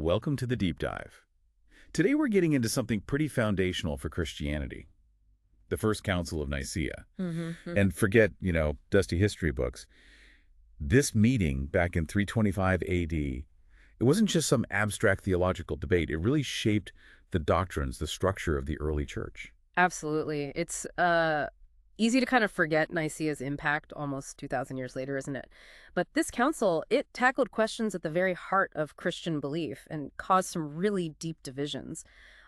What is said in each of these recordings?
Welcome to the Deep Dive. Today we're getting into something pretty foundational for Christianity, the First Council of Nicaea. And forget, dusty history books. This meeting back in 325 AD, it wasn't just some abstract theological debate. It really shaped the doctrines, the structure of the early church. Absolutely. It's easy to kind of forget Nicaea's impact almost 2,000 years later, isn't it? But this council, it tackled questions at the very heart of Christian belief and caused some really deep divisions.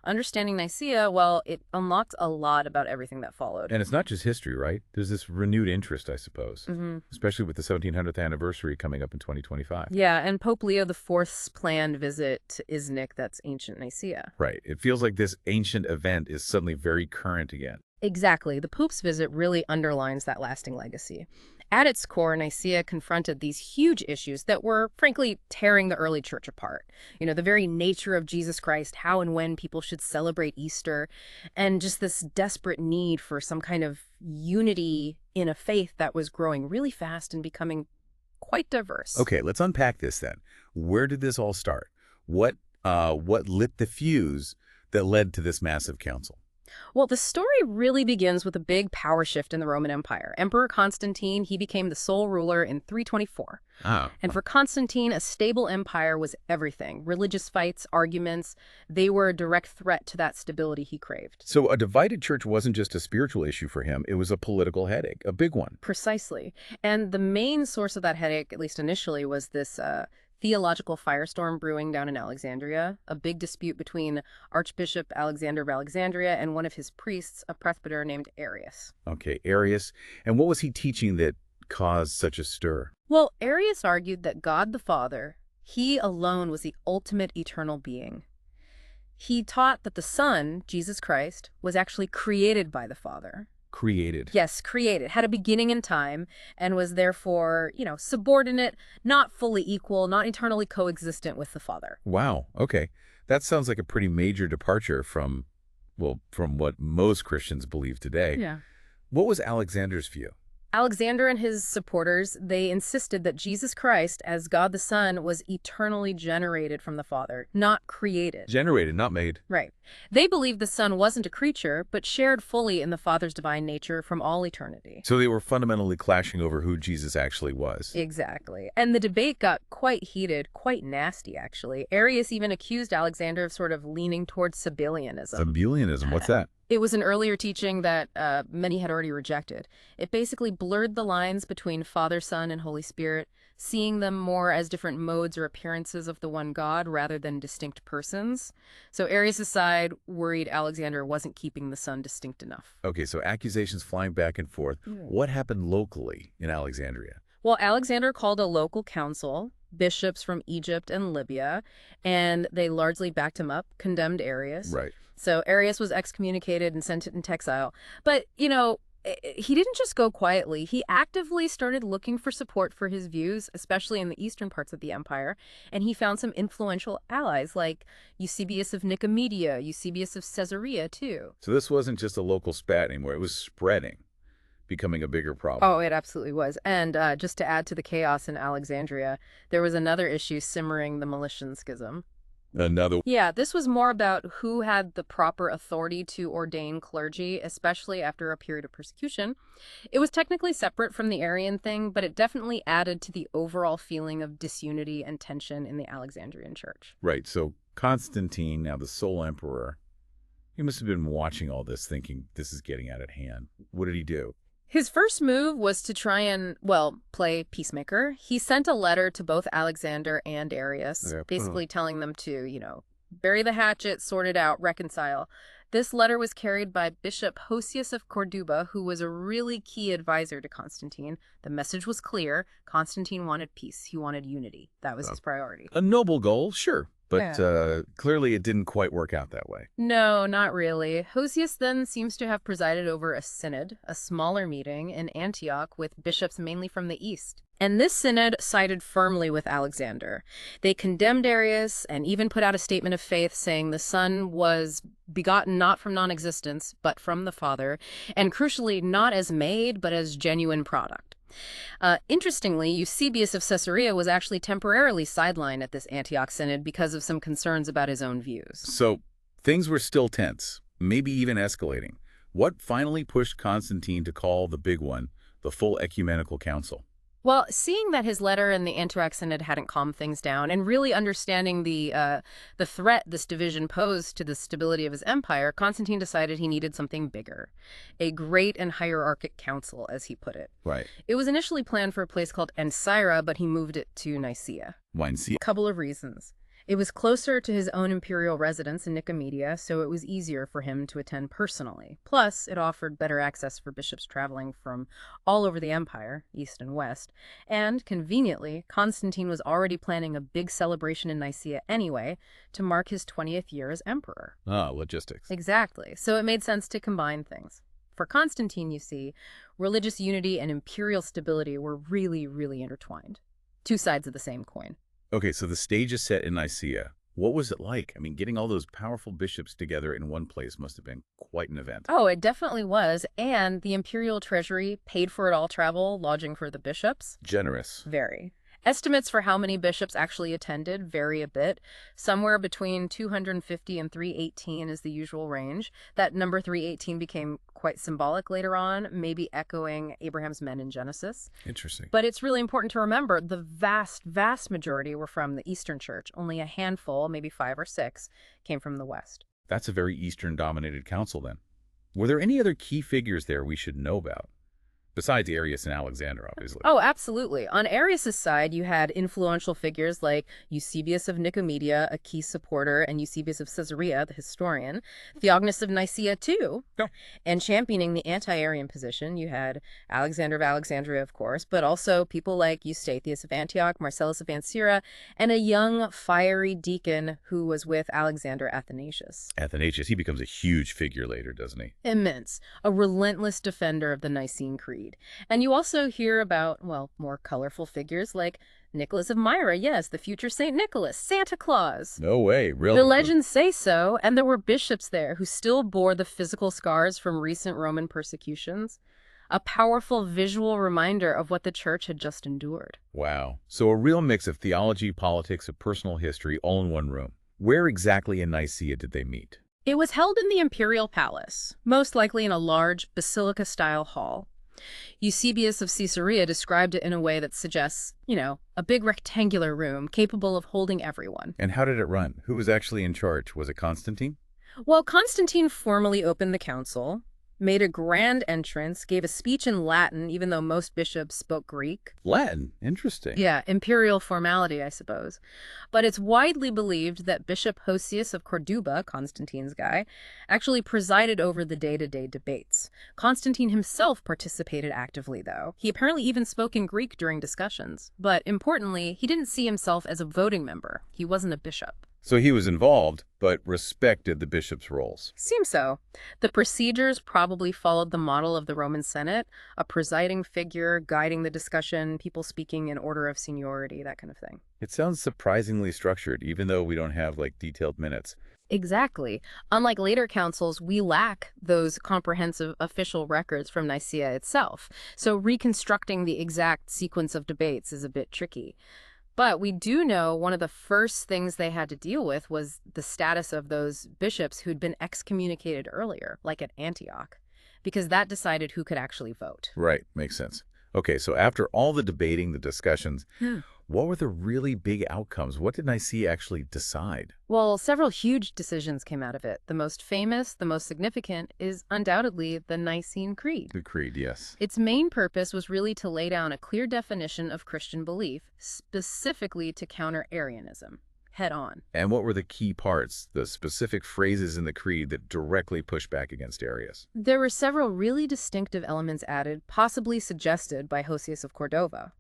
Understanding Nicaea, well, it unlocked a lot about everything that followed. And it's not just history, right? There's this renewed interest, I suppose, especially with the 1700th anniversary coming up in 2025. Yeah, and Pope Leo IV's planned visit to Iznik, that's ancient Nicaea. Right. It feels like this ancient event is suddenly very current again. Exactly. The Pope's visit really underlines that lasting legacy. At its core, Nicaea confronted these huge issues that were, frankly, tearing the early church apart. The very nature of Jesus Christ, how and when people should celebrate Easter, and just this desperate need for some kind of unity in a faith that was growing really fast and becoming quite diverse. Okay, let's unpack this then. Where did this all start? What lit the fuse that led to this massive council? Well, the story really begins with a big power shift in the Roman Empire. Emperor Constantine, he became the sole ruler in 324. And for Constantine, a stable empire was everything. Religious fights, arguments, they were a direct threat to that stability he craved. So a divided church wasn't just a spiritual issue for him, it was a political headache, a big one. Precisely. And the main source of that headache, at least initially, was this theological firestorm brewing down in Alexandria, a big dispute between Archbishop Alexander of Alexandria and one of his priests, a presbyter named Arius. Okay, Arius. And what was he teaching that caused such a stir? Well, Arius argued that God the Father, he alone was the ultimate eternal being. He taught that the Son, Jesus Christ, was actually created by the Father. Created. Yes, created, had a beginning in time, and was therefore, subordinate, not fully equal, not eternally coexistent with the Father. Wow, okay. That sounds like a pretty major departure from what most Christians believe today. Yeah. What was Alexander's view? Alexander and his supporters, they insisted that Jesus Christ, as God the Son, was eternally generated from the Father, not created. Generated, not made. Right. They believed the Son wasn't a creature, but shared fully in the Father's divine nature from all eternity. So they were fundamentally clashing over who Jesus actually was. Exactly. And the debate got quite heated, quite nasty, actually. Arius even accused Alexander of sort of leaning towards Sabellianism. Sabellianism, what's that? It was an earlier teaching that many had already rejected. It basically blurred the lines between Father, Son, and Holy Spirit, seeing them more as different modes or appearances of the one God rather than distinct persons. So Arius' side worried Alexander wasn't keeping the Son distinct enough. Okay, so accusations flying back and forth. What happened locally in Alexandria? Well, Alexander called a local council, bishops from Egypt and Libya, and they largely backed him up, condemned Arius. Right. So Arius was excommunicated and sent into exile. But, he didn't just go quietly. He actively started looking for support for his views, especially in the eastern parts of the empire. And he found some influential allies like Eusebius of Nicomedia, Eusebius of Caesarea, too. So this wasn't just a local spat anymore. It was spreading, becoming a bigger problem. Oh, it absolutely was. And just to add to the chaos in Alexandria, there was another issue simmering, the Melitian schism. Yeah, this was more about who had the proper authority to ordain clergy, especially after a period of persecution. It was technically separate from the Arian thing, but it definitely added to the overall feeling of disunity and tension in the Alexandrian church. Right, so Constantine, now the sole emperor, he must have been watching all this thinking this is getting out of hand. What did he do? His first move was to try and, play peacemaker. He sent a letter to both Alexander and Arius, basically telling them to, bury the hatchet, sort it out, reconcile. This letter was carried by Bishop Hosius of Corduba, who was a really key advisor to Constantine. The message was clear. Constantine wanted peace. He wanted unity. That was his priority. A noble goal, sure. But clearly it didn't quite work out that way. No, not really. Hosius then seems to have presided over a synod, a smaller meeting in Antioch with bishops mainly from the east. And this synod sided firmly with Alexander. They condemned Arius and even put out a statement of faith saying the Son was begotten not from non-existence, but from the Father, and crucially not as made, but as genuine product. Interestingly, Eusebius of Caesarea was actually temporarily sidelined at this Antioch Synod because of some concerns about his own views. So things were still tense, maybe even escalating. What finally pushed Constantine to call the big one, the full Ecumenical Council? Well, seeing that his letter in the Antioch Synod hadn't calmed things down, and really understanding the threat this division posed to the stability of his empire, Constantine decided he needed something bigger, a great and hierarchic council, as he put it. Right. It was initially planned for a place called Ancyra, but he moved it to Nicaea. Why Nicaea? A couple of reasons. It was closer to his own imperial residence in Nicomedia, so it was easier for him to attend personally. Plus, it offered better access for bishops traveling from all over the empire, east and west. And, conveniently, Constantine was already planning a big celebration in Nicaea anyway to mark his 20th year as emperor. Ah, logistics. Exactly. So it made sense to combine things. For Constantine, you see, religious unity and imperial stability were really, really intertwined. Two sides of the same coin. Okay, so the stage is set in Nicaea. What was it like? I mean, getting all those powerful bishops together in one place must have been quite an event. Oh, it definitely was. And the imperial treasury paid for it all, travel, lodging for the bishops. Generous. Very. Estimates for how many bishops actually attended vary a bit. Somewhere between 250 and 318 is the usual range. That number 318 became quite symbolic later on, maybe echoing Abraham's men in Genesis. Interesting. But it's really important to remember the vast, vast majority were from the Eastern Church. Only a handful, maybe 5 or 6, came from the West. That's a very Eastern-dominated council then. Were there any other key figures there we should know about? Besides Arius and Alexander, obviously. Oh, absolutely. On Arius' side, you had influential figures like Eusebius of Nicomedia, a key supporter, and Eusebius of Caesarea, the historian. Theognis of Nicaea, too. Oh. And championing the anti-Arian position, you had Alexander of Alexandria, of course, but also people like Eustathius of Antioch, Marcellus of Ancyra, and a young, fiery deacon who was with Alexander Athanasius. Athanasius, he becomes a huge figure later, doesn't he? Immense. A relentless defender of the Nicene Creed. And you also hear about, well, more colorful figures like Nicholas of Myra, yes, the future St. Nicholas, Santa Claus. No way, really? The legends say so, and there were bishops there who still bore the physical scars from recent Roman persecutions. A powerful visual reminder of what the church had just endured. Wow. So a real mix of theology, politics, and personal history all in one room. Where exactly in Nicaea did they meet? It was held in the imperial palace, most likely in a large basilica-style hall. Eusebius of Caesarea described it in a way that suggests, a big rectangular room capable of holding everyone. And how did it run? Who was actually in charge? Was it Constantine? Well, Constantine formally opened the council, made a grand entrance, gave a speech in Latin, even though most bishops spoke Greek. Latin? Interesting. Yeah, imperial formality, I suppose. But it's widely believed that Bishop Hosius of Corduba, Constantine's guy, actually presided over the day-to-day debates. Constantine himself participated actively, though. He apparently even spoke in Greek during discussions. But importantly, he didn't see himself as a voting member. He wasn't a bishop. So he was involved, but respected the bishop's roles. Seems so. The procedures probably followed the model of the Roman Senate, a presiding figure guiding the discussion, people speaking in order of seniority, that kind of thing. It sounds surprisingly structured, even though we don't have, detailed minutes. Exactly. Unlike later councils, we lack those comprehensive official records from Nicaea itself. So reconstructing the exact sequence of debates is a bit tricky. But we do know one of the first things they had to deal with was the status of those bishops who'd been excommunicated earlier, like at Antioch, because that decided who could actually vote. Right, makes sense. Okay, so after all the debating, the discussions, what were the really big outcomes? What did Nicaea actually decide? Well, several huge decisions came out of it. The most famous, the most significant, is undoubtedly the Nicene Creed. The Creed, yes. Its main purpose was really to lay down a clear definition of Christian belief, specifically to counter Arianism, head on. And what were the key parts, the specific phrases in the Creed that directly push back against Arius? There were several really distinctive elements added, possibly suggested by Hosius of Cordova.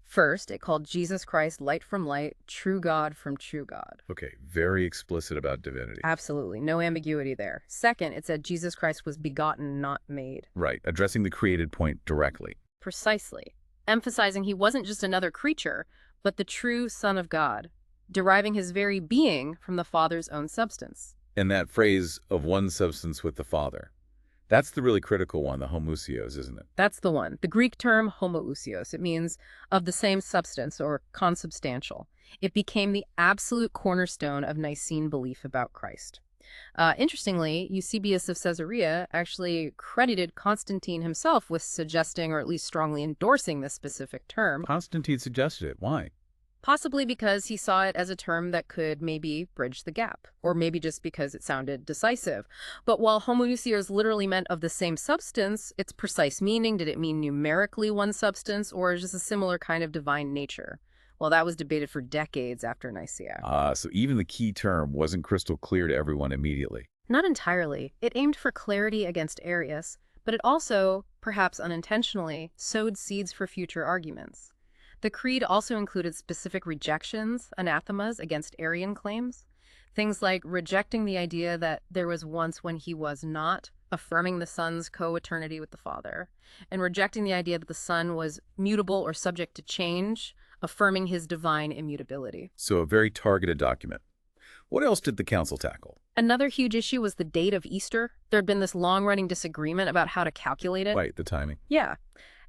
First, it called Jesus Christ light from light, true God from true God. Okay, very explicit about divinity. Absolutely, no ambiguity there. Second, it said Jesus Christ was begotten, not made. Right, addressing the created point directly. Precisely. Emphasizing he wasn't just another creature, but the true Son of God, deriving his very being from the Father's own substance. And that phrase, of one substance with the Father, That's the really critical one, the homoousios, isn't it? That's the one. The Greek term homoousios. It means of the same substance or consubstantial. It became the absolute cornerstone of Nicene belief about Christ. Interestingly, Eusebius of Caesarea actually credited Constantine himself with suggesting or at least strongly endorsing this specific term, Constantine suggested it. Why? possibly because he saw it as a term that could maybe bridge the gap, or maybe just because it sounded decisive. But while homoousios literally meant of the same substance, its precise meaning, did it mean numerically one substance, or just a similar kind of divine nature? Well, that was debated for decades after Nicaea. So even the key term wasn't crystal clear to everyone immediately. Not entirely. It aimed for clarity against Arius, but it also, perhaps unintentionally, sowed seeds for future arguments. The creed also included specific rejections, anathemas, against Arian claims. Things like rejecting the idea that there was once when he was not, affirming the Son's co-eternity with the Father, and rejecting the idea that the Son was mutable or subject to change, affirming his divine immutability. So a very targeted document. What else did the council tackle? Another huge issue was the date of Easter. There had been this long-running disagreement about how to calculate it. Right, the timing. Yeah.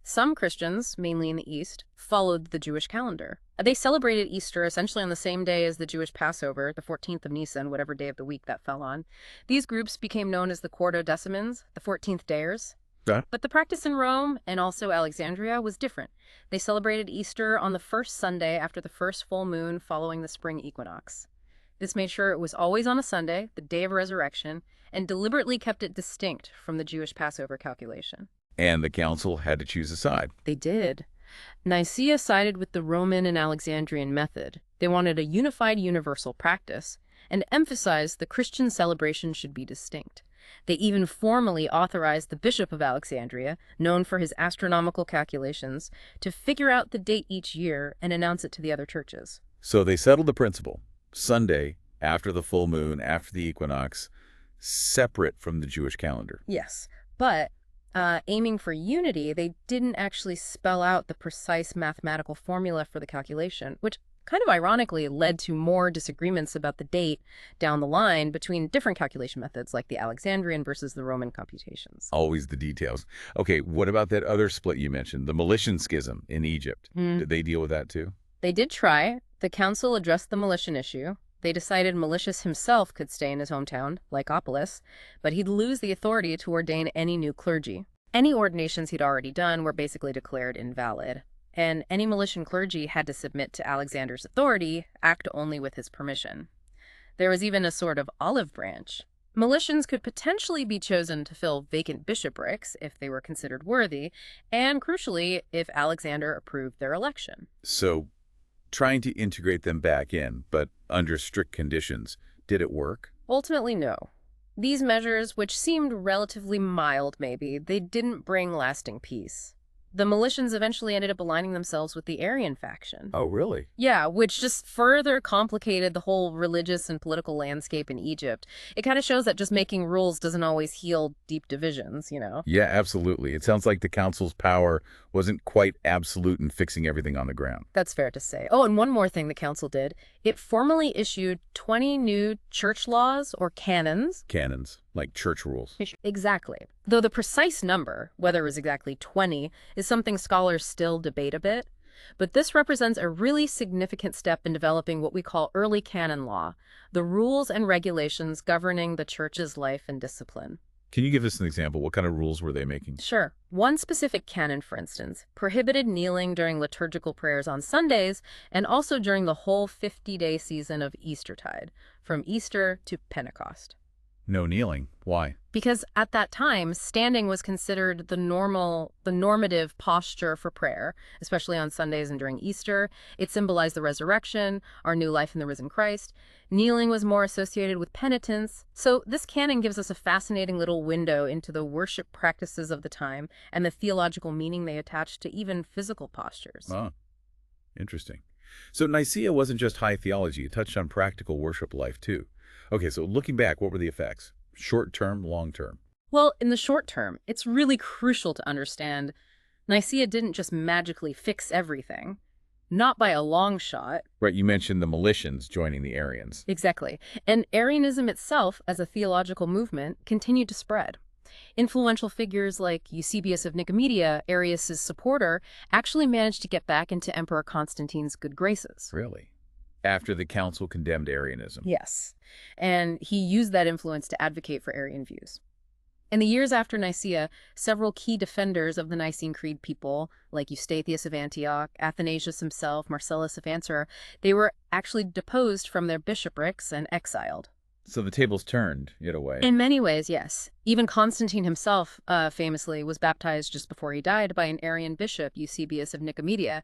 Some Christians, mainly in the East, followed the Jewish calendar. They celebrated Easter essentially on the same day as the Jewish Passover, the 14th of Nisan, whatever day of the week that fell on. These groups became known as the Quartodecimans, the 14th dayers. Yeah. But the practice in Rome and also Alexandria was different. They celebrated Easter on the first Sunday after the first full moon following the spring equinox. This made sure it was always on a Sunday, the day of resurrection, and deliberately kept it distinct from the Jewish Passover calculation. And the council had to choose a side. They did. Nicaea sided with the Roman and Alexandrian method. They wanted a unified universal practice and emphasized the Christian celebration should be distinct. They even formally authorized the Bishop of Alexandria, known for his astronomical calculations, to figure out the date each year and announce it to the other churches. So they settled the principle. Sunday, after the full moon, after the equinox, separate from the Jewish calendar. Yes, but aiming for unity, they didn't actually spell out the precise mathematical formula for the calculation, which kind of ironically led to more disagreements about the date down the line between different calculation methods like the Alexandrian versus the Roman computations. Always the details. Okay, what about that other split you mentioned, the Melitian schism in Egypt? Did they deal with that too? They did try. The council addressed the Melitian issue. They decided Melitius himself could stay in his hometown, Lycopolis, but he'd lose the authority to ordain any new clergy. Any ordinations he'd already done were basically declared invalid, and any Melitian clergy had to submit to Alexander's authority, act only with his permission. There was even a sort of olive branch. Melitians could potentially be chosen to fill vacant bishoprics if they were considered worthy, and crucially, if Alexander approved their election. So trying to integrate them back in, but under strict conditions. Did it work? Ultimately, no. These measures, which seemed relatively mild maybe, they didn't bring lasting peace. The Melitians eventually ended up aligning themselves with the Arian faction. Oh, really? Yeah, which just further complicated the whole religious and political landscape in Egypt. It kind of shows that just making rules doesn't always heal deep divisions, you know? Yeah, absolutely. It sounds like the council's power wasn't quite absolute in fixing everything on the ground. That's fair to say. Oh, and one more thing the council did. It formally issued 20 new church laws or canons. Canons, like church rules. Exactly. Though the precise number, whether it was exactly 20, is something scholars still debate a bit. But this represents a really significant step in developing what we call early canon law, the rules and regulations governing the church's life and discipline. Can you give us an example? What kind of rules were they making? Sure. One specific canon, for instance, prohibited kneeling during liturgical prayers on Sundays and also during the whole 50-day season of Eastertide, from Easter to Pentecost. No kneeling. Why? Because at that time, standing was considered the normative posture for prayer, especially on Sundays and during Easter. It symbolized the resurrection, our new life in the risen Christ. Kneeling was more associated with penitence. So this canon gives us a fascinating little window into the worship practices of the time and the theological meaning they attached to even physical postures. Oh, interesting. So Nicaea wasn't just high theology. It touched on practical worship life, too. Okay, so looking back, what were the effects? Short term, long term? Well, in the short term, it's really crucial to understand Nicaea didn't just magically fix everything. Not by a long shot. Right, you mentioned the Melitians joining the Arians. Exactly. And Arianism itself, as a theological movement, continued to spread. Influential figures like Eusebius of Nicomedia, Arius' supporter, actually managed to get back into Emperor Constantine's good graces. Really? After the council condemned Arianism. Yes, and he used that influence to advocate for Arian views. In the years after Nicaea, several key defenders of the Nicene Creed people, like Eustathius of Antioch, Athanasius himself, Marcellus of Ansar, they were actually deposed from their bishoprics and exiled. So the tables turned, in a way. In many ways, yes. Even Constantine himself, famously, was baptized just before he died by an Arian bishop, Eusebius of Nicomedia.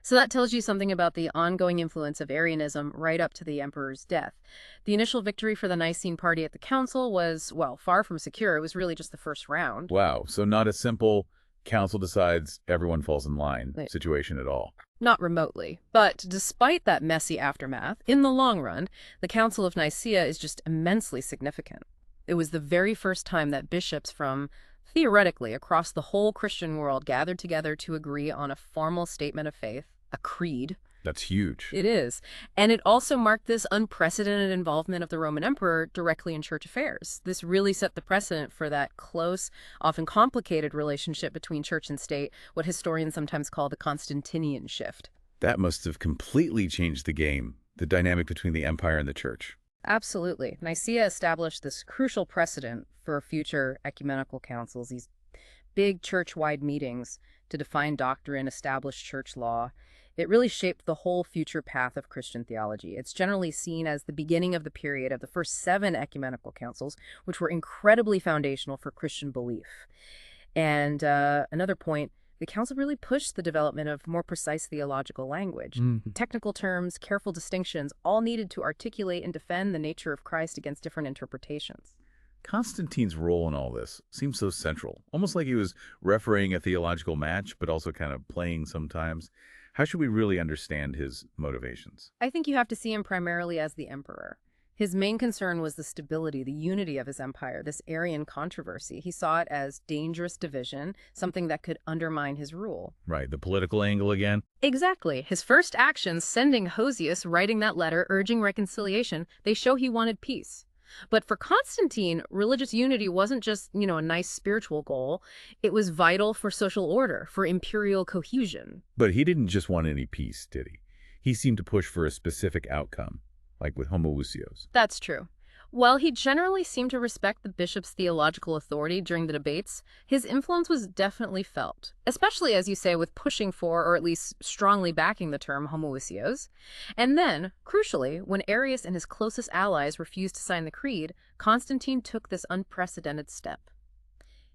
So that tells you something about the ongoing influence of Arianism right up to the emperor's death. The initial victory for the Nicene party at the council was, well, far from secure. It was really just the first round. Wow, so not a simple council decides everyone falls in line situation at all. Not remotely. But despite that messy aftermath, in the long run, the Council of Nicaea is just immensely significant. It was the very first time that bishops from, theoretically, across the whole Christian world gathered together to agree on a formal statement of faith, a creed. That's huge. It is. And it also marked this unprecedented involvement of the Roman Emperor directly in church affairs. This really set the precedent for that close, often complicated relationship between church and state, what historians sometimes call the Constantinian shift. That must have completely changed the game, the dynamic between the empire and the church. Absolutely. Nicaea established this crucial precedent for future ecumenical councils, these big church-wide meetings to define doctrine, establish church law. It really shaped the whole future path of Christian theology. It's generally seen as the beginning of the period of the first 7 ecumenical councils, which were incredibly foundational for Christian belief. And another point, the council really pushed the development of more precise theological language. Technical terms, careful distinctions, all needed to articulate and defend the nature of Christ against different interpretations. Constantine's role in all this seems so central, almost like he was refereeing a theological match, but also kind of playing sometimes. How should we really understand his motivations? I think you have to see him primarily as the emperor. His main concern was the stability, the unity of his empire, this Arian controversy. He saw it as dangerous division, something that could undermine his rule. Right, the political angle again? Exactly. His first actions, sending Hosius, writing that letter, urging reconciliation, they show he wanted peace. But for Constantine, religious unity wasn't just, a nice spiritual goal. It was vital for social order, for imperial cohesion. But he didn't just want any peace, did he? He seemed to push for a specific outcome, like with homoousios. That's true. While he generally seemed to respect the bishop's theological authority during the debates, his influence was definitely felt, especially, as you say, with pushing for, or at least strongly backing the term homoousios. And then, crucially, when Arius and his closest allies refused to sign the creed, Constantine took this unprecedented step.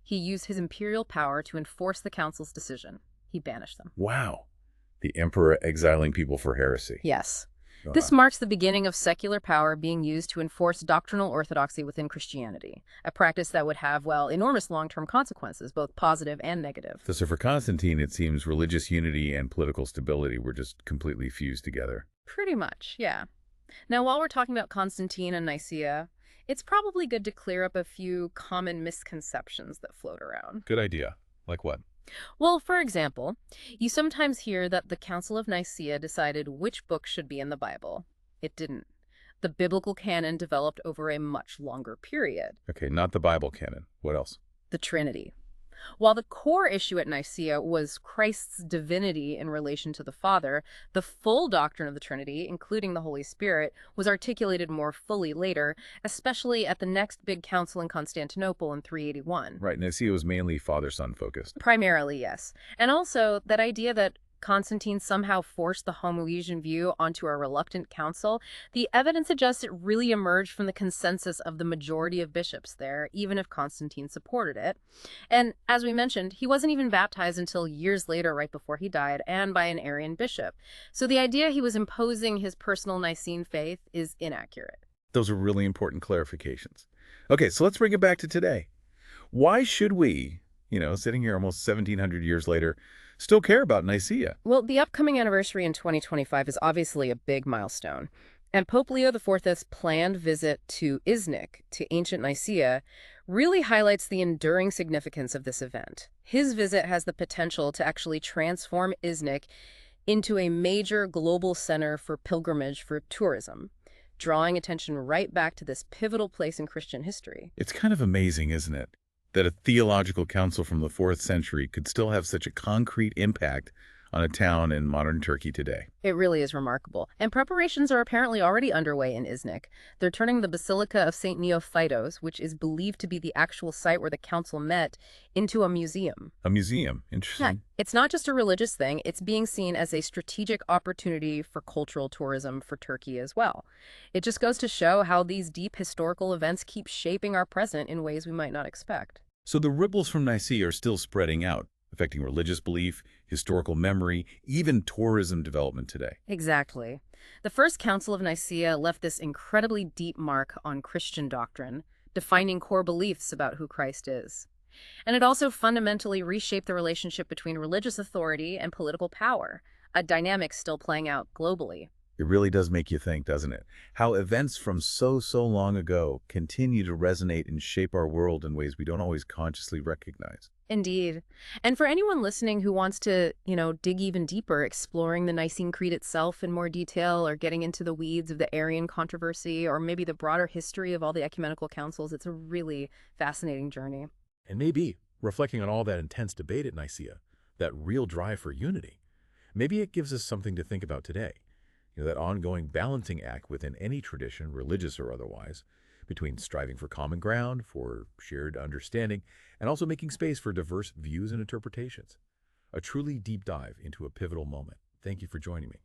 He used his imperial power to enforce the council's decision. He banished them. Wow. The emperor exiling people for heresy. Yes. This marks the beginning of secular power being used to enforce doctrinal orthodoxy within Christianity, a practice that would have, enormous long-term consequences, both positive and negative. So for Constantine, it seems religious unity and political stability were just completely fused together. Pretty much, yeah. Now, while we're talking about Constantine and Nicaea, it's probably good to clear up a few common misconceptions that float around. Good idea. Like what? Well, for example, you sometimes hear that the Council of Nicaea decided which book should be in the Bible. It didn't. The biblical canon developed over a much longer period. Okay, not the Bible canon. What else? The Trinity. While the core issue at Nicaea was Christ's divinity in relation to the Father, the full doctrine of the Trinity, including the Holy Spirit, was articulated more fully later, especially at the next big council in Constantinople in 381. Right, Nicaea was mainly father-son focused. Primarily, yes. And also that idea that Constantine somehow forced the Homoousian view onto a reluctant council, the evidence suggests it really emerged from the consensus of the majority of bishops there, even if Constantine supported it. And as we mentioned, he wasn't even baptized until years later, right before he died, and by an Arian bishop. So the idea he was imposing his personal Nicene faith is inaccurate. Those are really important clarifications. Okay, so let's bring it back to today. Why should we, sitting here almost 1,700 years later, still care about Nicaea? Well, the upcoming anniversary in 2025 is obviously a big milestone. And Pope Leo XIV's planned visit to Iznik, to ancient Nicaea, really highlights the enduring significance of this event. His visit has the potential to actually transform Iznik into a major global center for pilgrimage for tourism, drawing attention right back to this pivotal place in Christian history. It's kind of amazing, isn't it? that a theological council from the 4th century could still have such a concrete impact on a town in modern Turkey today. It really is remarkable. And preparations are apparently already underway in Iznik. They're turning the Basilica of St. Neophytos, which is believed to be the actual site where the council met, into a museum. A museum. Yeah, Interesting. it's not just a religious thing, it's being seen as a strategic opportunity for cultural tourism for Turkey as well. It just goes to show how these deep historical events keep shaping our present in ways we might not expect. So the ripples from Nicaea are still spreading out, affecting religious belief, historical memory, even tourism development today. Exactly. The First Council of Nicaea left this incredibly deep mark on Christian doctrine, defining core beliefs about who Christ is. And it also fundamentally reshaped the relationship between religious authority and political power, a dynamic still playing out globally. It really does make you think, doesn't it? How events from so long ago continue to resonate and shape our world in ways we don't always consciously recognize. Indeed. And for anyone listening who wants to, dig even deeper, exploring the Nicene Creed itself in more detail or getting into the weeds of the Arian controversy or maybe the broader history of all the ecumenical councils, it's a really fascinating journey. And maybe, reflecting on all that intense debate at Nicaea, that real drive for unity, maybe it gives us something to think about today. That ongoing balancing act within any tradition, religious or otherwise, between striving for common ground, for shared understanding, and also making space for diverse views and interpretations. A truly deep dive into a pivotal moment. Thank you for joining me.